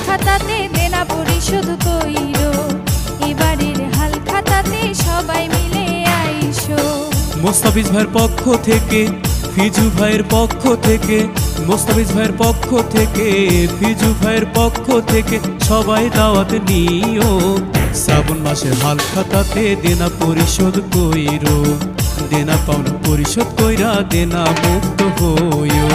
খাতাতে দেনা পরিশোধ কইরো, এবারের হাল খাতাতে সবাই মিলে আইসো। মোস্তাফিজ ভাইয়ের পক্ষ থেকে, ফিজু ভাইয়ের পক্ষ থেকে, মোস্তাফিজ ভাইয়ের পক্ষ থেকে, ফিজু ভাইয়ের পক্ষ থেকে সবাই দাওয়াত নিও। শ্রাবণ মাসের হাল খাতাতে দেনা পরিশোধ কইরো, দেনা পাওনা পরিশোধ কইরা দেনা মুক্ত হইও।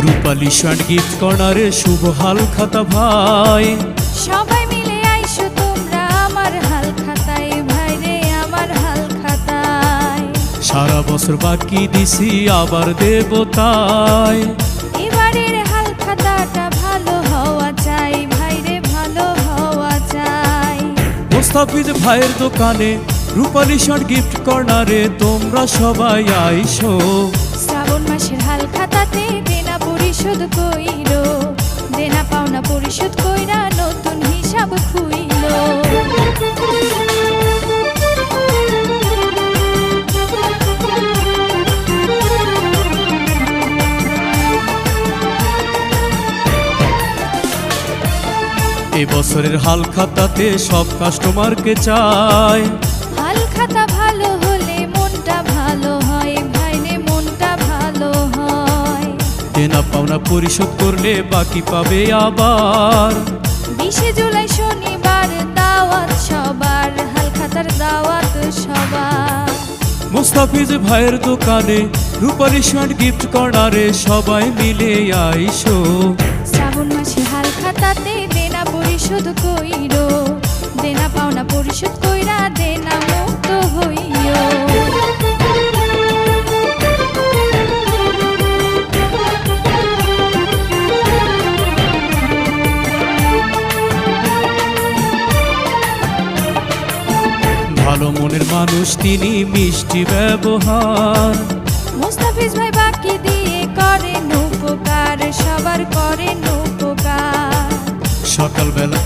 রূপালী শার্ট গিফট কর্নারে শুভ হাল খাতা ভাই, সবাই মিলে আইসো তোমরা আমার হাল খাতায়, ভাইরে আমার হাল খাতায়। সারা বছর বাকি দিছি আবার দেব তাই, এবারের হাল খাতাটা ভালো হওয়া চাই, ভাইরে ভালো হওয়া চাই। মোস্তাফিজ ভাইয়ের দোকানে রূপালী শার্ট গিফট কর্নারে তোমরা সবাই আইসো। শ্রাবণ মাসের হাল খাতাতে দেনা পরিশোধ কইরো, দেনা পাওনা পরিশোধ কইরা নতুন হিসাব খুইলো। এবছরের হাল খাতাতে সব কাস্টমারকে চাই, হাল খাতা ভালো হলে মনটা ভালো হয়, ভাইরে মনটা ভালো হয়। দেনা পাওনা পরিশোধ করলে বাকি পাবে আবার। 20 জুলাই শনিবার দাওয়াত সবার, হাল খাতার দাওয়াত সবার। মোস্তাফিজ ভাইয়ের দোকানে রূপালী শার্ট গিফট কর্নারে সবাই মিলে আইসো। শ্রাবণ মাসে হাল খাতাতে দেনা পরিশোধ কইরো, দেনা পাওনা পরিশোধ কইরা দেনা মুক্ত হইও। ভালো মনের মানুষ তিনি, মিষ্টি ব্যবহার। মোস্তাফিজ ভাই বাকি দিয়ে করেন উপকার, সবার করেন উপকার। সকালবেলা